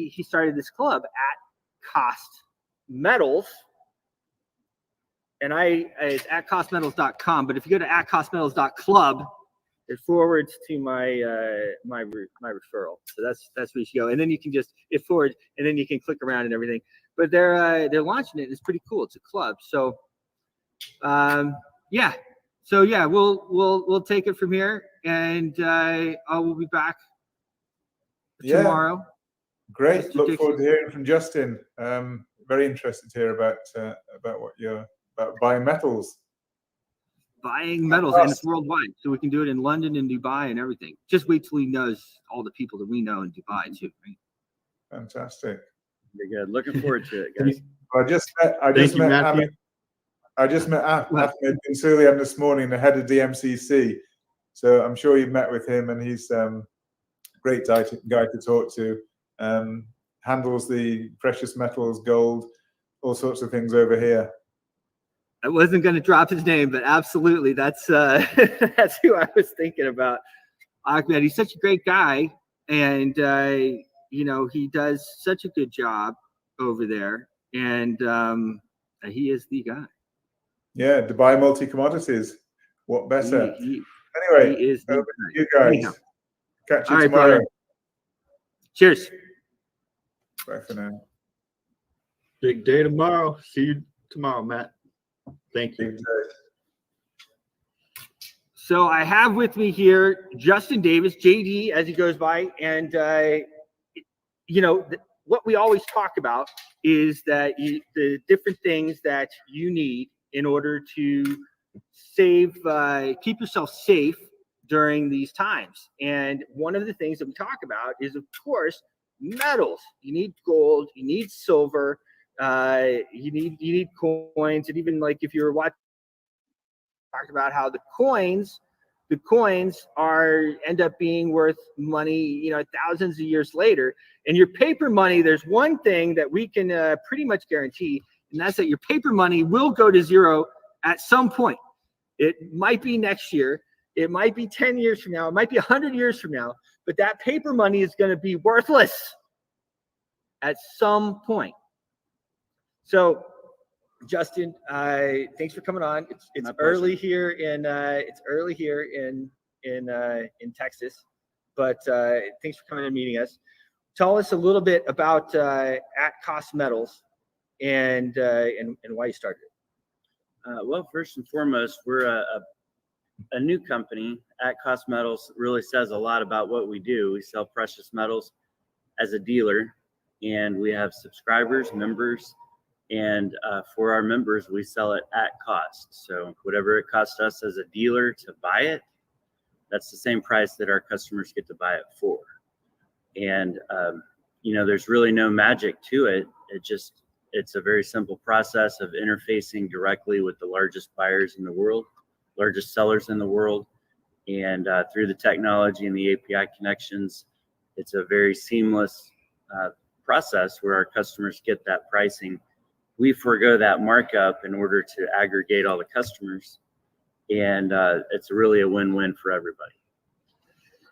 he started this club at Cost Metals. And it's at costmetals.com. But if you go to @costmetals.club, it forwards to my my referral. So that's where you should go. And then you can just it forwards, and then you can click around and everything. But they're launching it. It's pretty cool. It's a club. So yeah. So yeah, we'll take it from here, and I will be back tomorrow. Great. Look forward to hearing from Justin. Very interested to hear about what you're about buying metals. Buying metals, and it's worldwide, so we can do it in London and Dubai and everything. Just wait till he knows all the people that we know in Dubai too. Right? Fantastic. Very good. Looking forward to it, guys. I just met Ahmed bin Suleim this morning, the head of DMCC. So I'm sure you've met with him, and he's a great guy to talk to. Handles the precious metals, gold, all sorts of things over here. I wasn't going to drop his name, but absolutely, that's that's who I was thinking about. Ahmed, he's such a great guy, and he does such a good job over there, and he is the guy. Yeah, Dubai Multi Commodities. What better? Anyway, he is over to you guys. Anyhow. Catch you tomorrow. Brother. Cheers. Bye for now. Big day tomorrow. See you tomorrow, Matt. Thank you. So I have with me here Justin Davis, JD, as he goes by, and what we always talk about is that the different things that you need in order to keep yourself safe during these times. And one of the things that we talk about is, of course, metals. You need gold, you need silver, you need coins, and even like if you're watching, talked about how the coins end up being worth money, thousands of years later. And your paper money, there's one thing that we can pretty much guarantee, and that's that your paper money will go to zero at some point. It might be next year, it might be 10 years from now, it might be 100 years from now, but that paper money is going to be worthless at some point. So, Justin, thanks for coming on. It's early here in Texas, but thanks for coming and meeting us. Tell us a little bit about at Cost Metals and why you started it. Well, first and foremost, we're a new company. At Cost Metals really says a lot about what we do. We sell precious metals as a dealer, and we have subscribers, members, and for our members, we sell it at cost. So whatever it costs us as a dealer to buy it, that's the same price that our customers get to buy it for. And there's really no magic to it. It's a very simple process of interfacing directly with the largest buyers in the world, largest sellers in the world. And through the technology and the API connections, it's a very seamless process where our customers get that pricing. We forego that markup in order to aggregate all the customers. And it's really a win-win for everybody.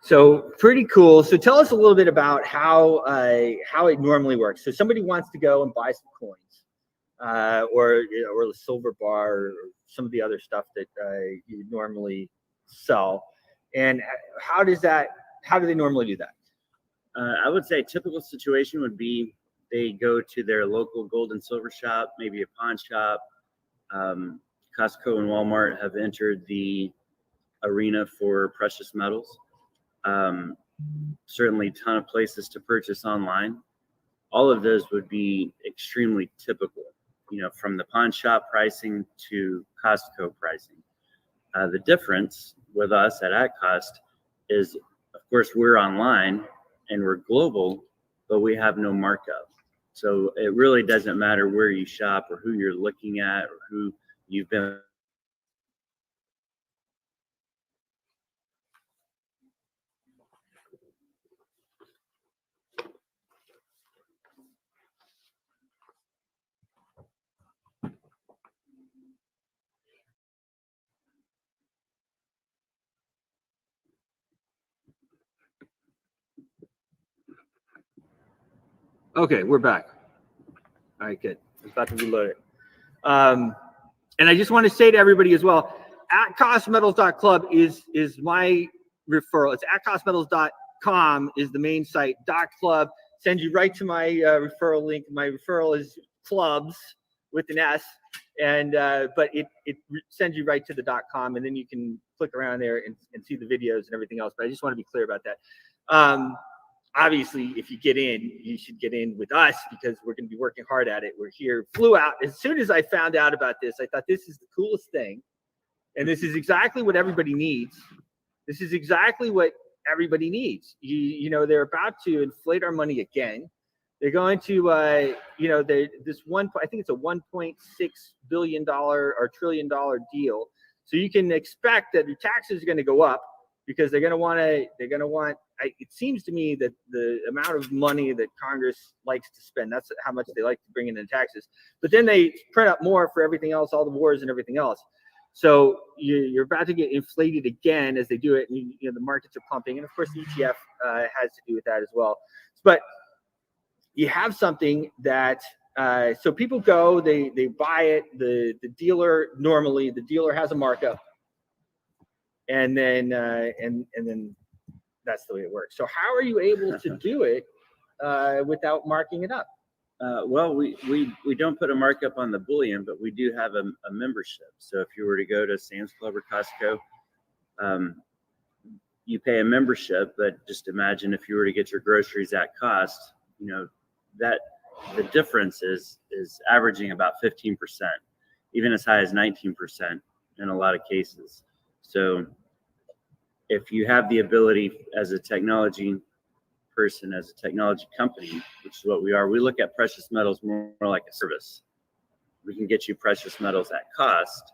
So pretty cool. So tell us a little bit about how it normally works. So somebody wants to go and buy some coins, or the silver bar, or some of the other stuff that you normally sell. And how do they normally do that? I would say a typical situation would be they go to their local gold and silver shop, maybe a pawn shop. Costco and Walmart have entered the arena for precious metals. Certainly a ton of places to purchase online. All of those would be extremely typical, from the pawn shop pricing to Costco pricing. The difference with us at Cost is, of course, we're online and we're global, but we have no markup. So it really doesn't matter where you shop or who you're looking at or who you've been. Okay, we're back. All right, good. I was about to reload it. And I just want to say to everybody as well, at costmetals.club is my referral. It's at costmetals.com is the main site. .club sends you right to my referral link. My referral is clubs with an S, and but it sends you right to the .com, and then you can click around there and see the videos and everything else. But I just want to be clear about that. Obviously, if you get in, you should get in with us because we're going to be working hard at it. We're here. Flew out. As soon as I found out about this, I thought this is the coolest thing. And this is exactly what everybody needs. This is exactly what everybody needs. You know, they're about to inflate our money again. They're going to, I think it's a $1.6 billion or trillion dollar deal. So you can expect that your taxes are going to go up because they're going to want, it seems to me that the amount of money that Congress likes to spend, that's how much they like to bring in taxes. But then they print up more for everything else, all the wars and everything else. So you're about to get inflated again as they do it. And, the markets are pumping. And of course, the ETF has to do with that as well. But you have something that, so people go, they buy it. The dealer, normally the dealer has a markup. And then that's the way it works. So how are you able to do it without marking it up? Well, we don't put a markup on the bullion, but we do have a membership. So if you were to go to Sam's Club or Costco, you pay a membership. But just imagine if you were to get your groceries at cost, that the difference is averaging about 15%, even as high as 19% in a lot of cases. So if you have the ability as a technology person, as a technology company, which is what we are, we look at precious metals more like a service. We can get you precious metals at cost,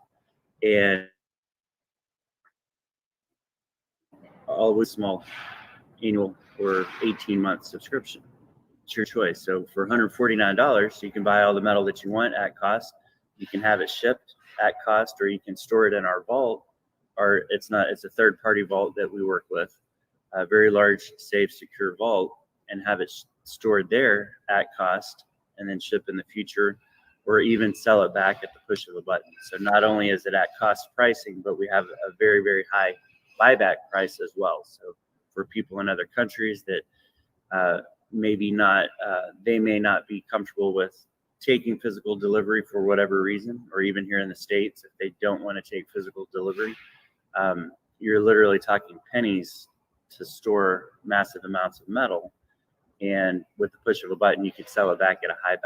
and all with small annual or 18-month subscription. It's your choice. So for $149, you can buy all the metal that you want at cost. You can have it shipped at cost, or you can store it in our vault. Or it's a third-party vault that we work with, a very large, safe, secure vault, and have it stored there at cost and then ship in the future, or even sell it back at the push of a button. So not only is it at cost pricing, but we have a very, very high buyback price as well. So for people in other countries that they may not be comfortable with taking physical delivery for whatever reason, or even here in the States, if they don't want to take physical delivery, you're literally talking pennies to store massive amounts of metal. And with the push of a button, you could sell it back at a high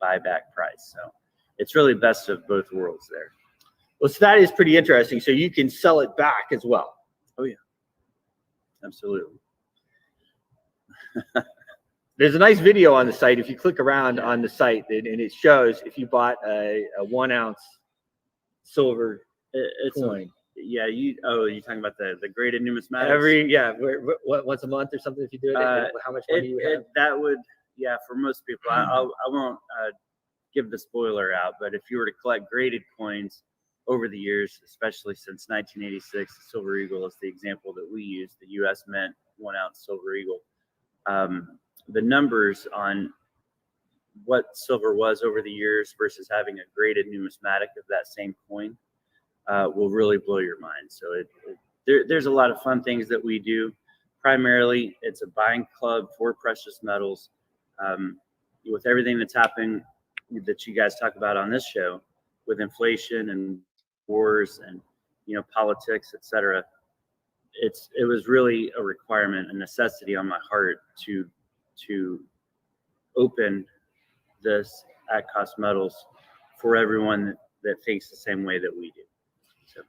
buyback price. So it's really best of both worlds there. Well, so that is pretty interesting. So you can sell it back as well. Oh, yeah. Absolutely. There's a nice video on the site. If you click around on the site, and it shows if you bought a 1 ounce silver coin. You're talking about the graded numismatics? Once a month or something if you do it? How much money you have? That would, for most people. I won't give the spoiler out, but if you were to collect graded coins over the years, especially since 1986, the Silver Eagle is the example that we use, the U.S. Mint 1 ounce Silver Eagle. The numbers on what silver was over the years versus having a graded numismatic of that same coin will really blow your mind. So there's a lot of fun things that we do. Primarily, it's a buying club for precious metals. With everything that's happening that you guys talk about on this show, with inflation and wars and politics, etc., it was really a requirement, a necessity on my heart to open this at cost metals for everyone that thinks the same way that we do. So,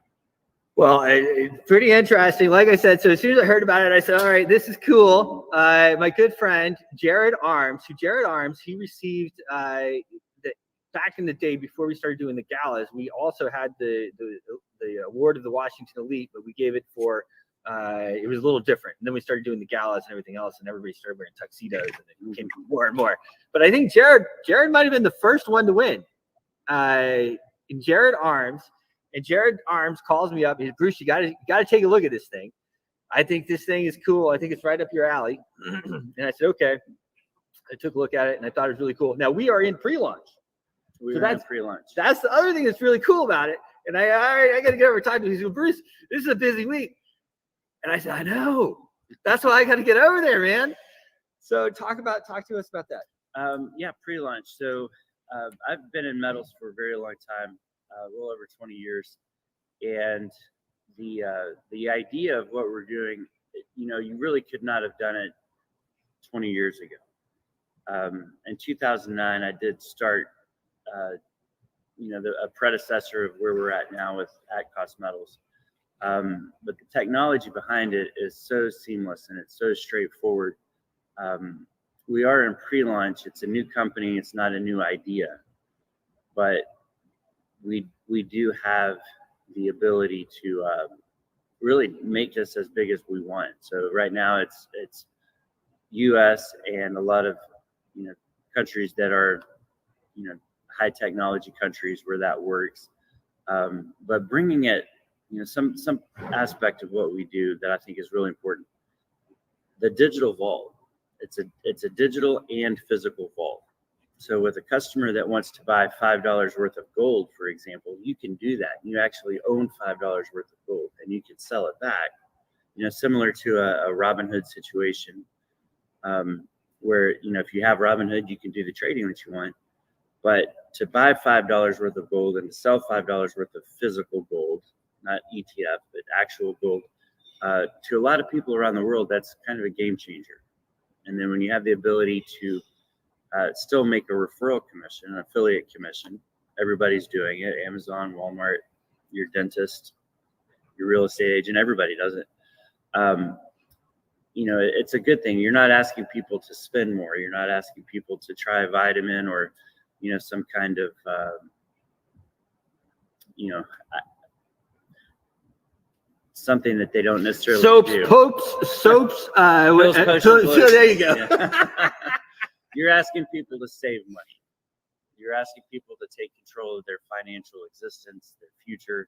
well, it's pretty interesting. Like I said, so as soon as I heard about it, I said, all right, this is cool. My good friend, Jared Arms, he received back in the day before we started doing the galas, we also had the award of the Washington Elite, but we gave it for it was a little different. And then we started doing the galas and everything else, and everybody started wearing tuxedos, and it became more and more. But I think Jared might have been the first one to win. Jared Arms calls me up. He said, Bruce, you gotta take a look at this thing. I think this thing is cool. I think it's right up your alley. And I said, okay. I took a look at it and I thought it was really cool. Now we are in pre-launch. We So were in that's- pre-launch. That's the other thing that's really cool about it. And I got to get over time to him. He said, Bruce, this is a busy week. And I said, I know. That's why I got to get over there, man. So talk to us about that. Yeah, pre-launch. So I've been in metals for a very long time, well over 20 years. And the idea of what we're doing, you really could not have done it 20 years ago. In 2009, I did start, a predecessor of where we're at now with at-cost metals. But the technology behind it is so seamless and it's so straightforward. We are in pre-launch. It's a new company. It's not a new idea, but we do have the ability to really make this as big as we want. So right now it's U.S. and a lot of countries that are high technology countries where that works. But bringing it, some aspect of what we do that I think is really important. The digital vault. It's a digital and physical vault. So with a customer that wants to buy $5 worth of gold, for example, you can do that. You actually own $5 worth of gold, and you can sell it back. Similar to a Robinhood situation, where if you have Robinhood, you can do the trading that you want. But to buy $5 worth of gold and to sell $5 worth of physical gold, not ETF, but actual gold, to a lot of people around the world, that's kind of a game changer. And then when you have the ability to still make a referral commission, an affiliate commission, everybody's doing it. Amazon, Walmart, your dentist, your real estate agent, everybody does it. It's a good thing. You're not asking people to spend more. You're not asking people to try a vitamin or, some kind of, something that they don't necessarily Soaps, do. soaps. Pills, potions, so there you go. Yeah. You're asking people to save money. You're asking people to take control of their financial existence, their future,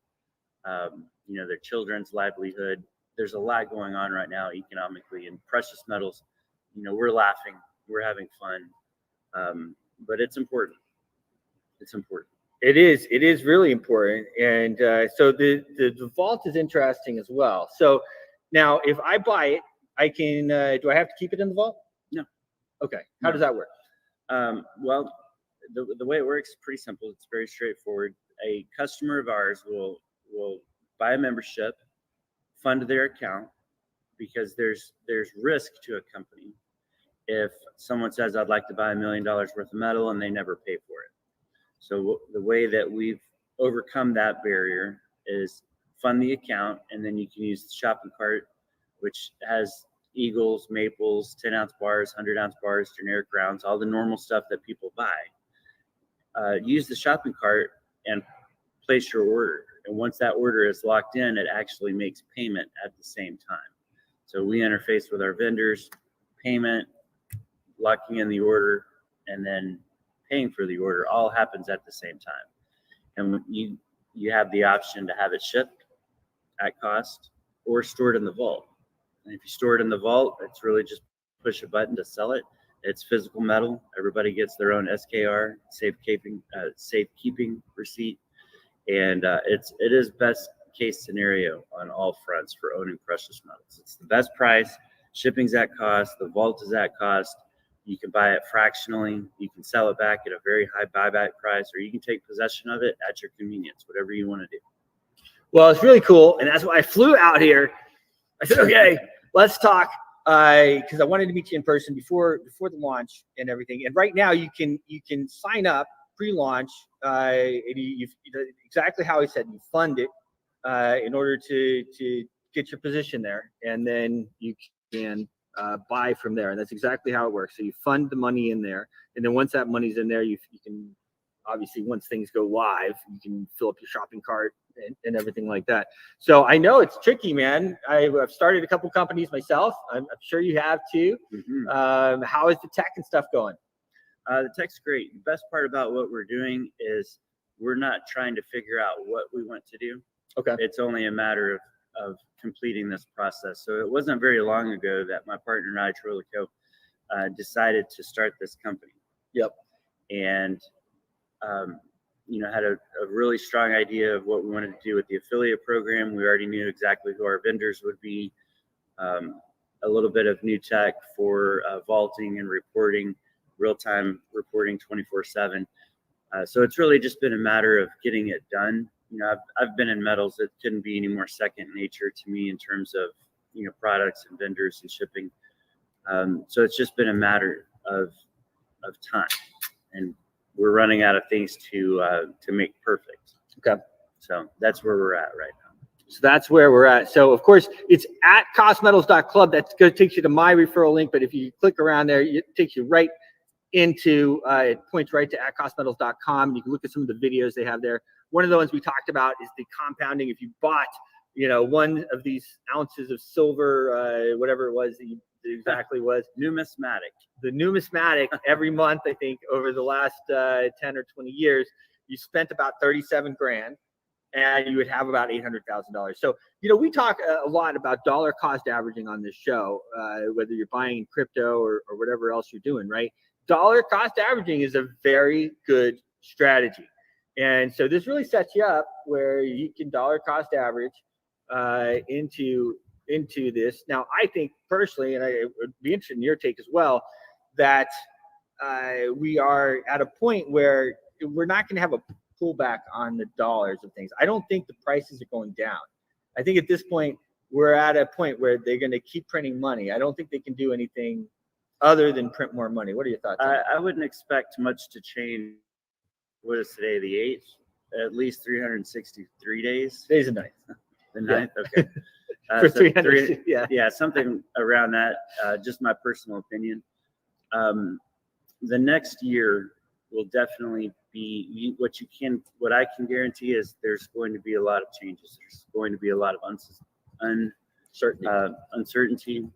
their children's livelihood. There's a lot going on right now economically in precious metals. We're laughing, we're having fun, but it's important. It's important. It is really important. And so the vault is interesting as well. So now if I buy it, I can, do I have to keep it in the vault? No. Okay. How does that work? Well, the way it works is pretty simple. It's very straightforward. A customer of ours will buy a membership, fund their account, because there's risk to a company if someone says, I'd like to buy $1 million worth of metal, and they never pay for it. So the way that we've overcome that barrier is fund the account, and then you can use the shopping cart, which has eagles, maples, 10-ounce bars, 100-ounce bars, generic rounds, all the normal stuff that people buy. Use the shopping cart and place your order. And once that order is locked in, it actually makes payment at the same time. So we interface with our vendors, payment, locking in the order, and then paying for the order all happens at the same time. And you have the option to have it shipped at cost or stored in the vault. And if you store it in the vault, it's really just push a button to sell it. It's physical metal. Everybody gets their own SKR, safekeeping receipt. And it is best case scenario on all fronts for owning precious metals. It's the best price. Shipping's at cost. The vault is at cost. You can buy it fractionally. You can sell it back at a very high buyback price, or you can take possession of it at your convenience, whatever you want to do. Well, it's really cool. And that's why I flew out here. I said, okay, let's talk. Because I wanted to meet you in person before the launch and everything. And right now you can sign up pre-launch. And you exactly how he said, you fund it in order to get your position there, and then you can buy from there. And that's exactly how it works. So you fund the money in there, and then once that money's in there, you can obviously, once things go live, you can fill up your shopping cart and everything like that. So I know it's tricky, man. I've started a couple companies myself. I'm sure you have too. Mm-hmm. How is the tech and stuff going? The tech's great. The best part about what we're doing is we're not trying to figure out what we want to do. Okay. It's only a matter of completing this process. So it wasn't very long ago that my partner and I, Troy Leco, decided to start this company. Yep. And had a really strong idea of what we wanted to do with the affiliate program. We already knew exactly who our vendors would be. A little bit of new tech for vaulting and reporting, real-time reporting 24/7. So it's really just been a matter of getting it done. I've been in metals. It couldn't be any more second nature to me in terms of, products and vendors and shipping. So it's just been a matter of time, and we're running out of things to make perfect. Okay. So that's where we're at right now. So that's where we're at. So of course it's at costmetals.club. That's going to take you to my referral link. But if you click around there, it takes you right into, it points right to at costmetals.com. You can look at some of the videos they have there. One of the ones we talked about is the compounding. If you bought, one of these ounces of silver, whatever it was, exactly was Numismatic. the numismatic every month, I think over the last 10 or 20 years, you spent about 37 grand. And you would have about $800,000. So, we talk a lot about dollar cost averaging on this show, whether you're buying crypto or whatever else you're doing, right? Dollar cost averaging is a very good strategy. And so this really sets you up where you can dollar cost average into this. Now, I think personally, and I would be interested in your take as well, that we are at a point where we're not going to have a pullback on the dollars of things. I don't think the prices are going down. I think at this point, we're at a point where they're going to keep printing money. I don't think they can do anything other than print more money. What are your thoughts? I wouldn't expect much to change. What is today, the 8th? At least 363 days. Today's the 9th. The 9th, okay. For So 300, yeah, something around that. Just my personal opinion. The next year will definitely be what I can guarantee is there's going to be a lot of changes. There's going to be a lot of uncertainty,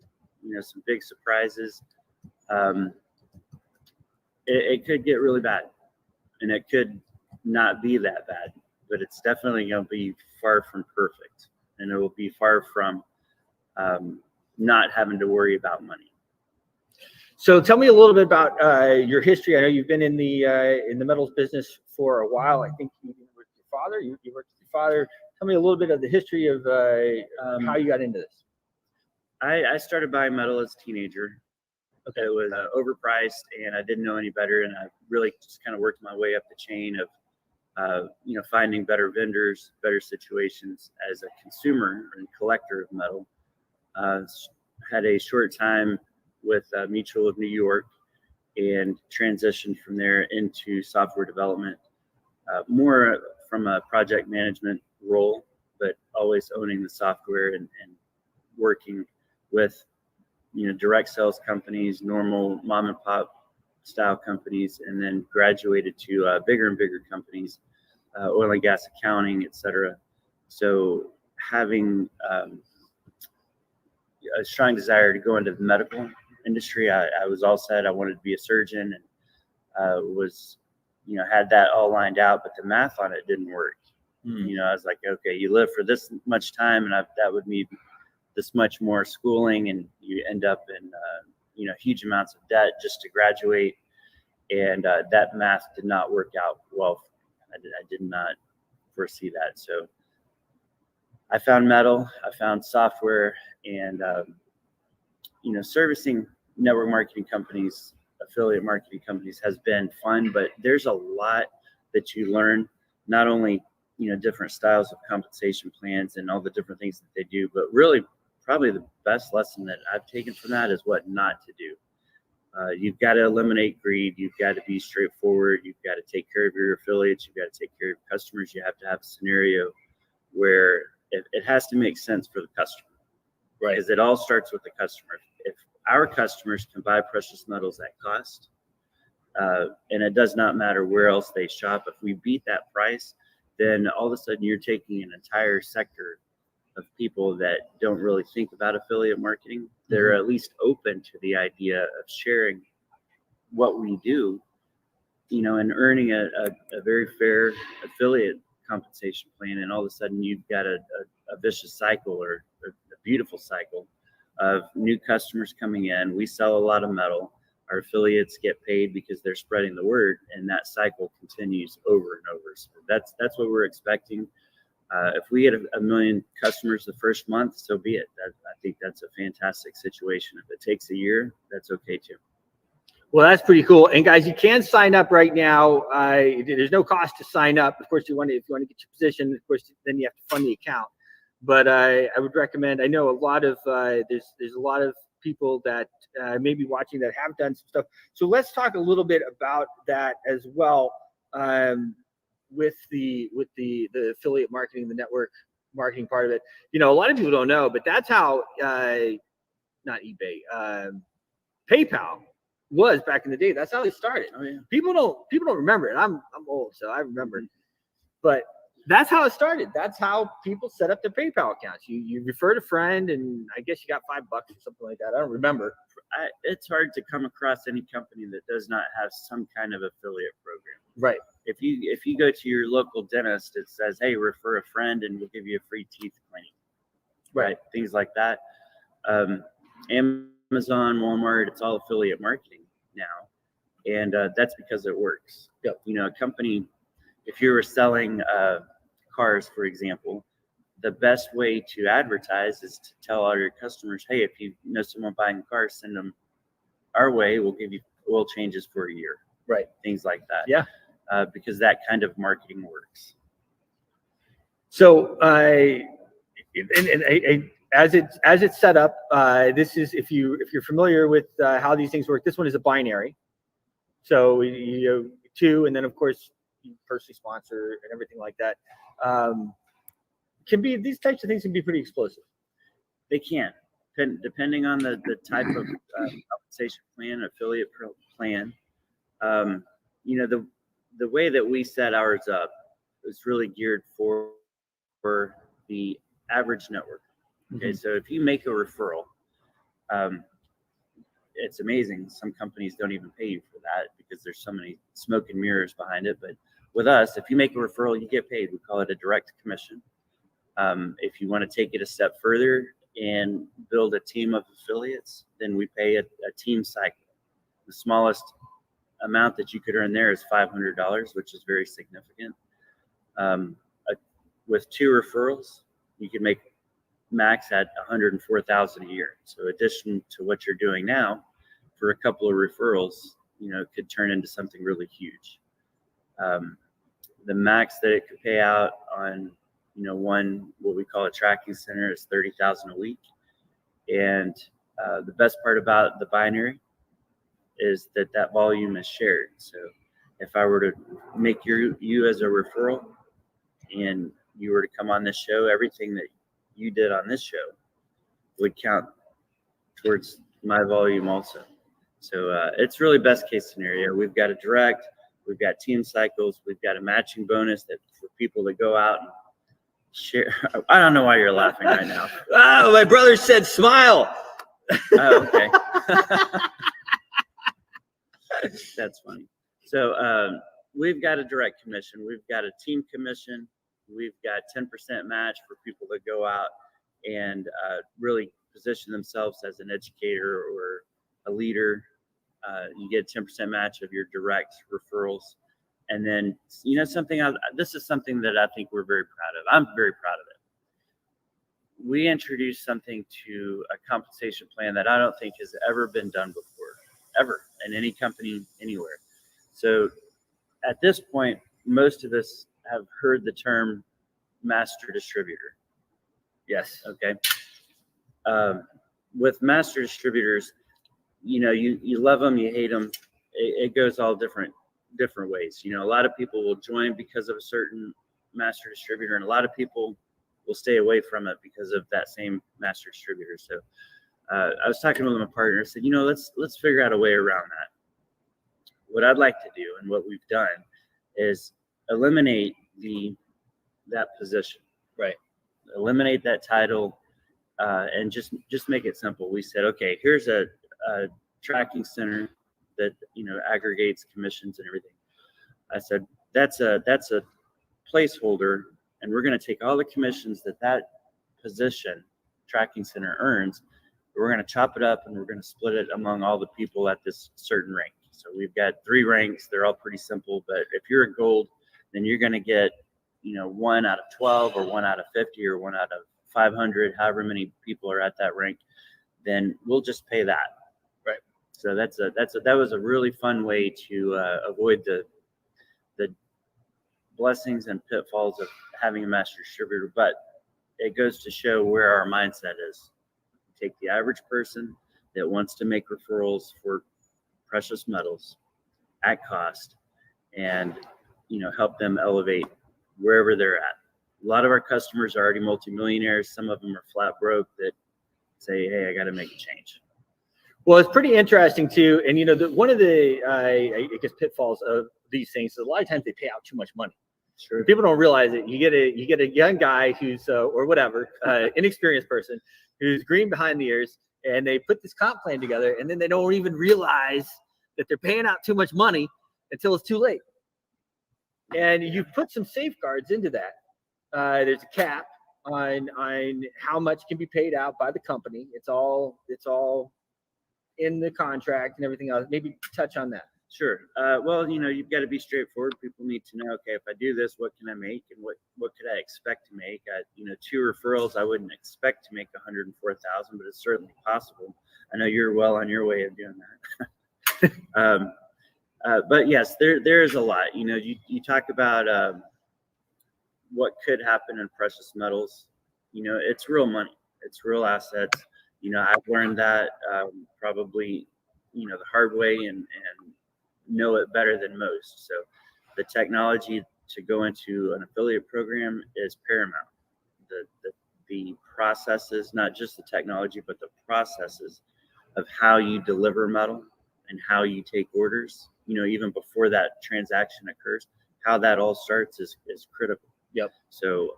some big surprises. It could get really bad, and it could not be that bad, but it's definitely going to be far from perfect, and it will be far from not having to worry about money. So tell me a little bit about your history. I know you've been in the metals business for a while. I think you worked with your father. You worked with your father. Tell me a little bit of the history of how you got into this. I started buying metal as a teenager. Okay, it was overpriced, and I didn't know any better. And I really just kind of worked my way up the chain of, finding better vendors, better situations as a consumer and collector of metal. Had a short time with Mutual of New York and transitioned from there into software development, more from a project management role, but always owning the software and working with, direct sales companies, normal mom and pop style companies, and then graduated to bigger and bigger companies, oil and gas accounting, etc. So having a strong desire to go into the medical industry. I was all set. I wanted to be a surgeon, and was, had that all lined out, but the math on it didn't work. I was like, okay, you live for this much time, and that would mean this much more schooling, and you end up in, huge amounts of debt just to graduate. And that math did not work out well. I did not foresee that. So I found metal, I found software, and, servicing network marketing companies, affiliate marketing companies has been fun, but there's a lot that you learn, not only, different styles of compensation plans and all the different things that they do, but really probably the best lesson that I've taken from that is what not to do. You've got to eliminate greed. You've got to be straightforward. You've got to take care of your affiliates. You've got to take care of your customers. You have to have a scenario where it has to make sense for the customer, right? Because it all starts with the customer. If our customers can buy precious metals at cost, and it does not matter where else they shop, if we beat that price, then all of a sudden you're taking an entire sector of people that don't really think about affiliate marketing. They're at least open to the idea of sharing what we do, and earning a very fair affiliate compensation plan. And all of a sudden you've got a vicious cycle or a beautiful cycle of new customers coming in. We sell a lot of metal. Our affiliates get paid because they're spreading the word, and that cycle continues over and over. So that's what we're expecting. If we get a million customers the first month, so be it. I think that's a fantastic situation. If it takes a year, that's okay too. Well, that's pretty cool. And guys, you can sign up right now. There's no cost to sign up. Of course, if you want to get your position, of course, then you have to fund the account. But I would recommend. I know a lot of there's a lot of people that may be watching that have done some stuff. So let's talk a little bit about that as well. With the affiliate marketing, the network marketing part of it. You know, a lot of people don't know, but that's how not eBay, PayPal was back in the day. That's how they started. Oh, yeah. People don't remember it. I'm old, so I remember. But that's how it started. That's how people set up their PayPal accounts. You referred a friend, and I guess you got $5 or something like that. I don't remember. It's hard to come across any company that does not have some kind of affiliate program. Right. If you go to your local dentist, it says, hey, refer a friend and we'll give you a free teeth cleaning. Right. Things like that. Amazon, Walmart, it's all affiliate marketing now. And that's because it works. Yep. You know, a company, if you were selling cars, for example, the best way to advertise is to tell all your customers, hey, if you know someone buying cars, send them our way. We'll give you oil changes for a year. Right. Things like that. Yeah. Because that kind of marketing works. So as it's set up, this is if you're familiar with how these things work. This one is a binary. So you two, and then of course you personally sponsor and everything like that. These types of things can be pretty explosive. They can, depending on the type of compensation plan, affiliate plan. You know, the way that we set ours up is really geared for the average network. Okay, so if you make a referral, it's amazing. Some companies don't even pay you for that because there's so many smoke and mirrors behind it. But with us, if you make a referral, you get paid. We call it a direct commission. If you want to take it a step further and build a team of affiliates, then we pay a team cycle. The smallest amount that you could earn there is $500, which is very significant. With 2 referrals, you can make max at $104,000 a year. So addition to what you're doing now, for a couple of referrals, you know, it could turn into something really huge. The max that it could pay out on, you know, one, what we call a tracking center, is $30,000 a week. And the best part about the binary is that volume is shared. So if I were to make you as a referral and you were to come on this show, everything that you did on this show would count towards my volume also. So it's really best case scenario. We've got a direct, we've got team cycles, we've got a matching bonus that for people that go out and share. I don't know why you're laughing right now. Oh, my brother said smile. Oh, okay. That's funny. So we've got a direct commission. We've got a team commission. We've got 10% match for people that go out and really position themselves as an educator or a leader. You get 10% match of your direct referrals. And then, you know, this is something that I think we're very proud of. I'm very proud of it. We introduced something to a compensation plan that I don't think has ever been done before, ever, in any company, anywhere. So at this point, most of us have heard the term master distributor. Yes. Okay. With master distributors, you know, you love them, you hate them. It goes all different ways. You know, a lot of people will join because of a certain master distributor, and a lot of people will stay away from it because of that same master distributor. So I was talking with my partner, said, you know, let's figure out a way around that. What I'd like to do, and what we've done, is eliminate that position. Right. Eliminate that title, and just make it simple. We said, okay, here's a tracking center that, you know, aggregates commissions and everything. I said, that's a placeholder, and we're going to take all the commissions that position tracking center earns. We're going to chop it up and we're going to split it among all the people at this certain rank. So we've got 3 ranks. They're all pretty simple, but if you're a gold, then you're going to get, 1 out of 12 or 1 out of 50 or 1 out of 500, however many people are at that rank, then we'll just pay that. Right. So that was a really fun way to avoid the blessings and pitfalls of having a master distributor. But it goes to show where our mindset is. Take the average person that wants to make referrals for precious metals at cost and help them elevate wherever they're at. A lot of our customers are already multimillionaires. Some of them are flat broke that say, hey, I got to make a change. Well, it's pretty interesting too. And one of the I guess pitfalls of these things is a lot of times they pay out too much money. Sure. People don't realize it. You get a young guy who's or whatever, inexperienced person who's green behind the ears, and they put this comp plan together, and then they don't even realize that they're paying out too much money until it's too late. And you've put some safeguards into that. There's a cap on how much can be paid out by the company. It's all in the contract and everything else. Maybe touch on that. Sure. Well, you've got to be straightforward. People need to know, okay, if I do this, what can I make, and what could I expect to make? 2 referrals, I wouldn't expect to make 104,000, but it's certainly possible. I know you're well on your way of doing that. But yes, there is a lot. You talk about what could happen in precious metals. It's real money. It's real assets. I've learned that probably the hard way and know it better than most. So the technology to go into an affiliate program is paramount. The processes, not just the technology, but the processes of how you deliver metal and how you take orders, even before that transaction occurs, how that all starts is critical. Yep. So,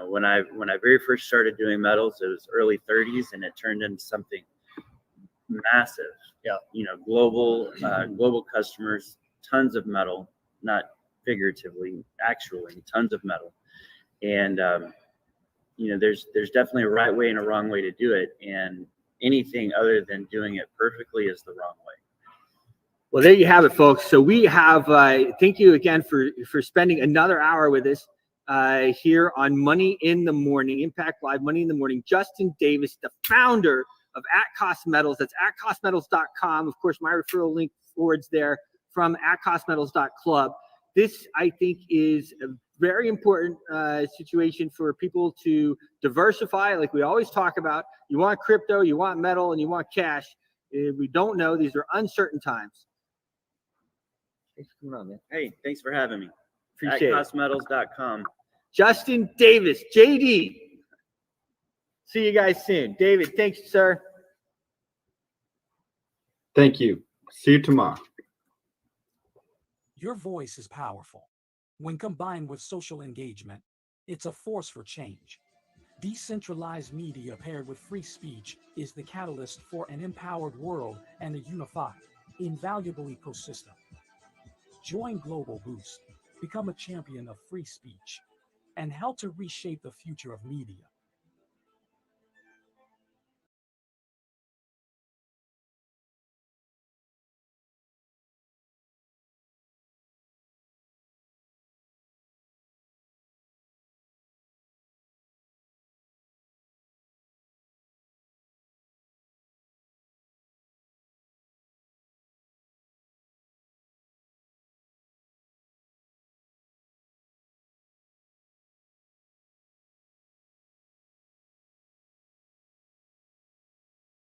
when I very first started doing metals, it was early 30s, and it turned into something massive. Yeah. Global customers, tons of metal, not figuratively, actually tons of metal. And, there's definitely a right way and a wrong way to do it. And anything other than doing it perfectly is the wrong way. Well, there you have it, folks. So we have, thank you again for spending another hour with us here on Money in the Morning, Impact Live, Money in the Morning. Justin Davis, the founder of At Cost Metals. That's atcostmetals.com. Of course, my referral link forwards there from atcostmetals.club. This, I think, is a very important situation for people to diversify, like we always talk about. You want crypto, you want metal, and you want cash. We don't know. These are uncertain times. Thanks for coming on, man. Hey, thanks for having me. Appreciate it. Atcostmetals.com. Justin Davis, JD. See you guys soon. David, thanks, sir. Thank you. See you tomorrow. Your voice is powerful. When combined with social engagement, it's a force for change. Decentralized media paired with free speech is the catalyst for an empowered world and a unified, invaluable ecosystem. Join Global Boost, become a champion of free speech, and help to reshape the future of media.